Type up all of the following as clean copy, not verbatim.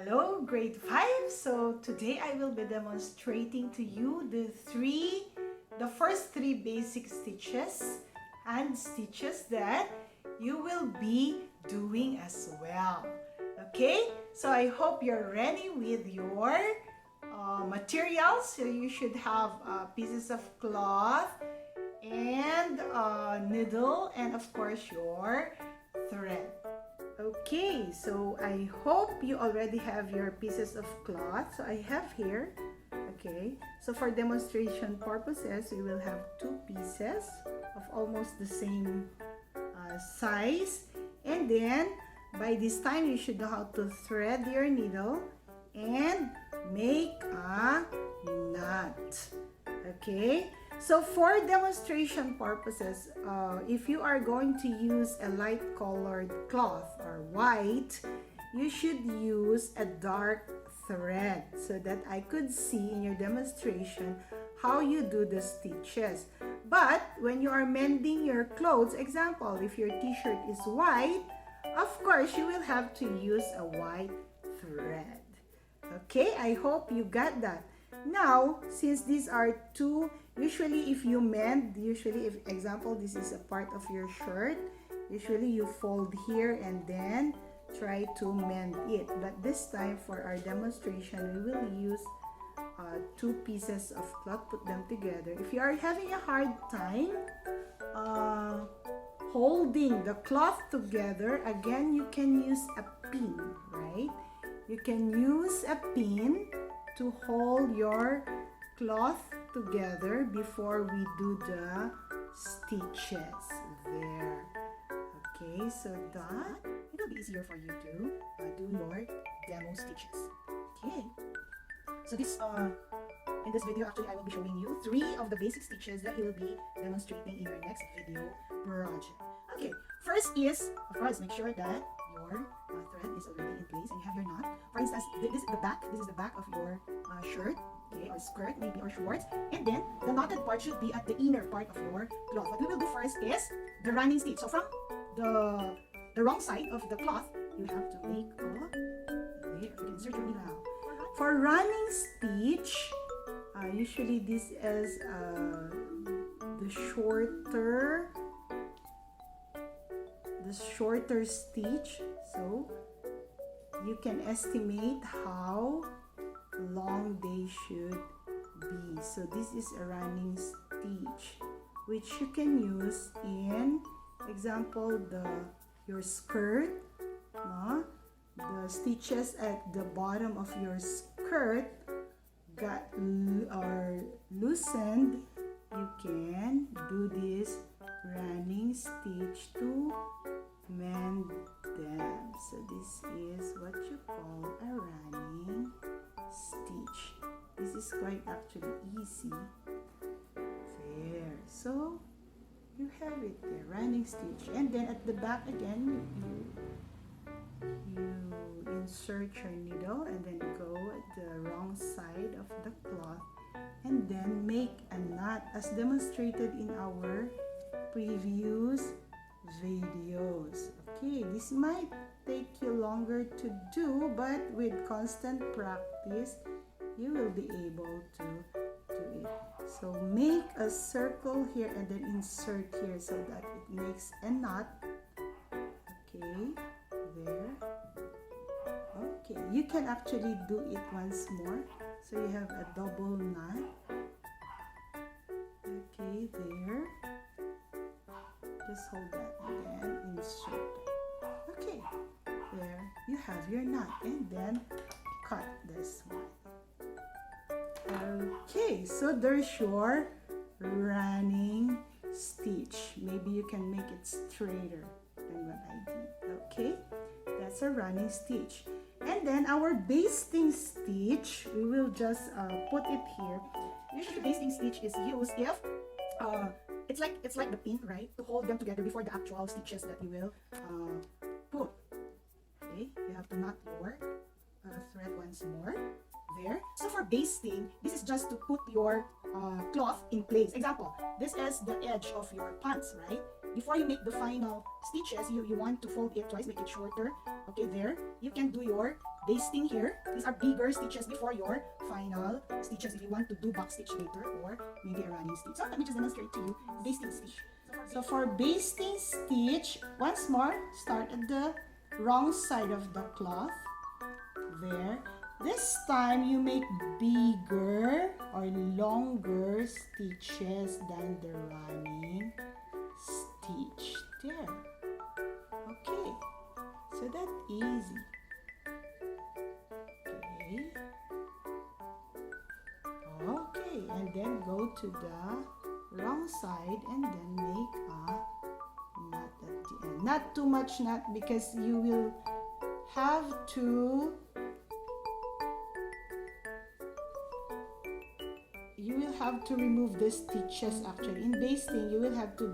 Hello, grade 5. So today I will be demonstrating to you the first three basic stitches and stitches that you will be doing as well. Okay, so I hope you're ready with your materials. So you should have pieces of cloth and needle and of course your thread. Okay, so I hope you already have your pieces of cloth. So I have here. Okay, so for demonstration purposes, we will have two pieces of almost the same size. And then by this time, you should know how to thread your needle and make a knot. Okay, so for demonstration purposes, if you are going to use a light colored cloth or white, you should use a dark thread so that I could see in your demonstration how you do the stitches. But when you are mending your clothes, example, if your t-shirt is white, of course you will have to use a white thread. Okay, I hope you got that. Now, since these are two, usually if you mend, if example this is a part of your shirt, usually you fold here and then try to mend it. But this time for our demonstration, we will use two pieces of cloth, put them together. If you are having a hard time holding the cloth together, again you can use a pin, right? You can use a pin to hold your cloth together before we do the stitches there. Okay, so that it will be easier for you to do your demo stitches. Okay, so this in this video actually I will be showing you 3 of the basic stitches that you will be demonstrating in your next video project. Okay, first is, of course, make sure that your thread is already in place and you have your knot. For instance, this is the back. This is the back of your shirt, okay, or skirt maybe, or shorts. And then the knotted part should be at the inner part of your cloth. What we will do first is the running stitch. So from the wrong side of the cloth, you have to make there. You can insert your needle now. For running stitch, usually this is the shorter stitch, so you can estimate how long they should be. So this is a running stitch which you can use in example your skirt, no? The stitches at the bottom of your skirt are loosened. You can do this running stitch to mend them. So this is what you call a running stitch. This is quite actually easy. There. So you have it there, running stitch. And then at the back again, you insert your needle and then go at the wrong side of the cloth and then make a knot as demonstrated in our previous videos. Okay, this might take you longer to do, but with constant practice you will be able to do it. So make a circle here and then insert here so that it makes a knot. Okay, there. Okay, you can actually do it once more, so you have a double knot. Okay, there. Just hold that and then insert it. Okay, there you have your knot, and then cut this one. Okay, so there's your running stitch. Maybe you can make it straighter than what I did. Okay, that's a running stitch. And then our basting stitch, we will just put it here. Usually basting stitch is used if it's like the pin, right, to hold them together before the actual stitches that you will put. Okay, you have to knot your thread once more there. So for basting, this is just to put your cloth in place. Example, this is the edge of your pants, right? Before you make the final stitches, you want to fold it twice, make it shorter. Okay, there. You can do your basting here. These are bigger stitches before your final stitches if you want to do back stitch later or maybe a running stitch. So let me just demonstrate to you basting stitch. So for basting stitch, once more, start at the wrong side of the cloth. There. This time you make bigger or longer stitches than the running stitch. There. Okay. So that's easy. Okay. Okay, and then go to the wrong side and then make a knot at the end. Not too much knot because you will have to remove the stitches. Actually in basting you will have to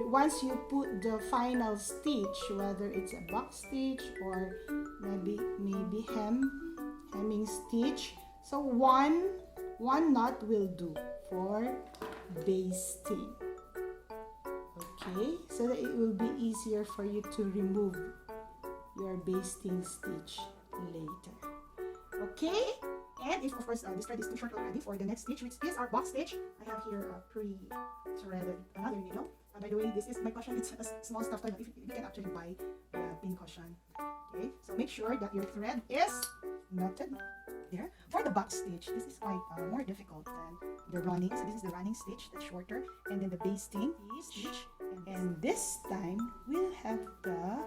once you put the final stitch, whether it's a back stitch or maybe hemming stitch, so one knot will do for basting. Okay, so that it will be easier for you to remove your basting stitch later. Okay, and if of course this thread is too short already for the next stitch, which is our box stitch, I have here a pre-threaded another needle. By the way, this is my cushion. It's a small stuffed toy, but you can actually buy the pin cushion. Okay, so make sure that your thread is knotted there. For the back stitch, this is quite more difficult than the running. So this is the running stitch, that's shorter, and then the basting stitch. And this time we'll have the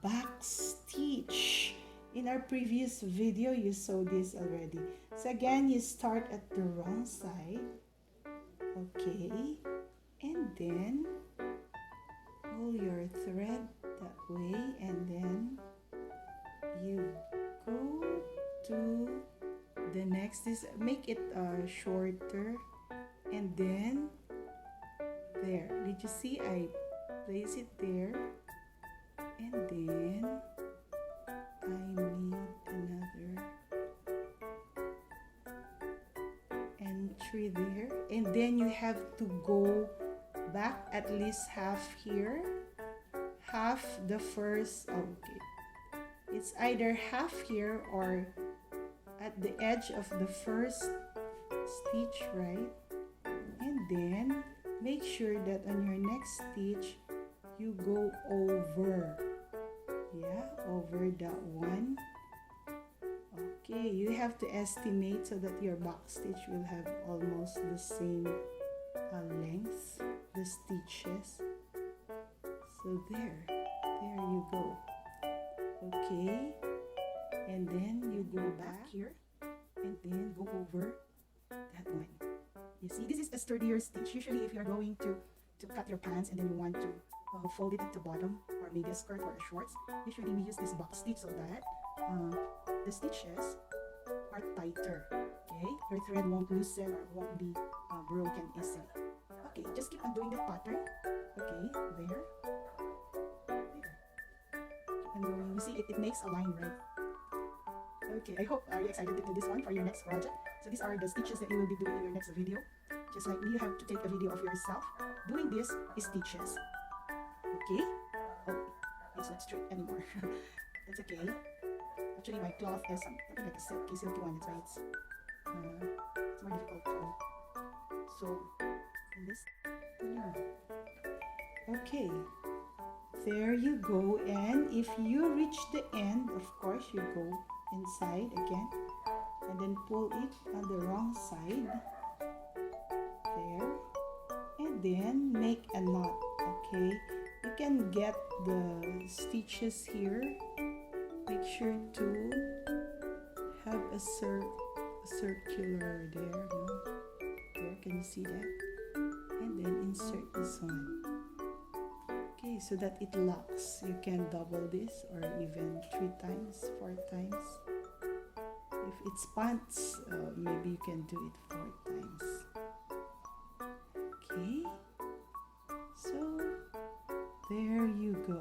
back stitch. In our previous video, you saw this already. So again, you start at the wrong side. Okay, and then pull your thread that way, and then you go to the next. Make it shorter, and then there. Did you see? I place it there, and then I made another entry there, and then you have to go back at least half here, half the first. Okay, it's either half here or at the edge of the first stitch, right? And then make sure that on your next stitch you go over, over that one. Okay, you have to estimate so that your back stitch will have almost the same length, the stitches. So there you go. Okay, and then you go back here and then go over that one. You see, this is a sturdier stitch. Usually if you're going to cut your pants and then you want to fold it at the bottom, or maybe a skirt or a shorts, usually we use this box stitch so that the stitches are tighter. Okay, your thread won't loosen or won't be broken easily. Okay, just keep on doing that pattern. Okay, there. And you see it makes a line, right? Okay, I hope you're excited to do this one for your next project. So these are the stitches that you will be doing in your next video. Just like me, you have to take a video of yourself doing these stitches. Okay? Oh, it's not straight anymore. That's okay. Actually, my cloth is something like a silky one. That's why it's more difficult to sew in this. Okay. There you go. And if you reach the end, of course, you go inside again and then pull it on the wrong side. There. And then make a knot. Okay. You can get the stitches here. Make sure to have a circular there. No? There, can you see that? And then insert this one. Okay, so that it locks. You can double this or even 3 times, 4 times. If it's pants, maybe you can do it 4 times. Okay, so there you go.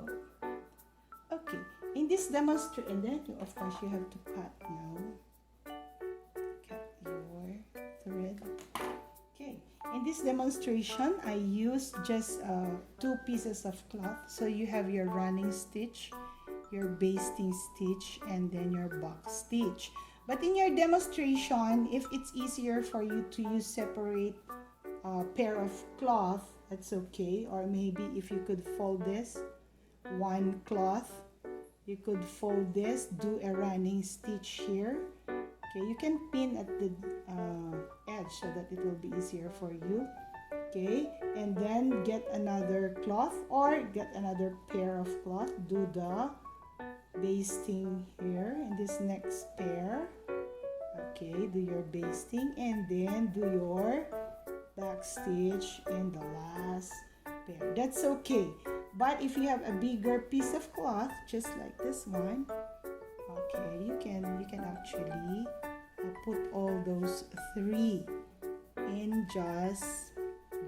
Okay, in this demonstration, and then of course you have to cut now. Cut your thread. Okay, in this demonstration, I used just 2 pieces of cloth. So you have your running stitch your basting stitch and then your box stitch. But in your demonstration, if it's easier for you to use separate pair of cloth, that's okay. Or maybe if you could fold this, one cloth, you could fold this, do a running stitch here. Okay, you can pin at the edge so that it will be easier for you. Okay, and then get another cloth or get another pair of cloth, do the basting here in this next pair. Okay, do your basting and then do your back stitch in the last pair. That's okay. But if you have a bigger piece of cloth, just like this one, okay, you can actually put all those three in just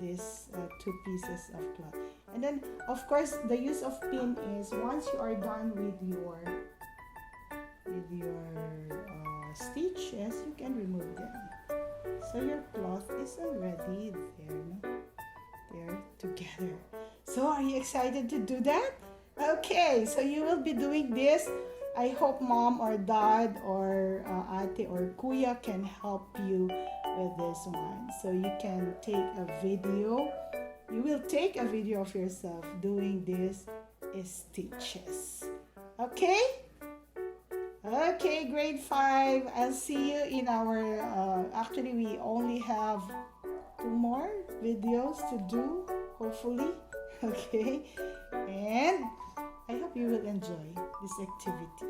this two pieces of cloth. And then of course the use of pin is once you are done with your stitches, you can remove them. So your cloth is already there, no? They're together. So are you excited to do that? Okay, so you will be doing this. I hope mom or dad or ate or kuya can help you with this one. So you can take a video. You will take a video of yourself doing these stitches. Okay? Okay, grade 5. I'll see you in our, actually we only have 2 more videos to do, hopefully. Okay? And I hope you will enjoy this activity.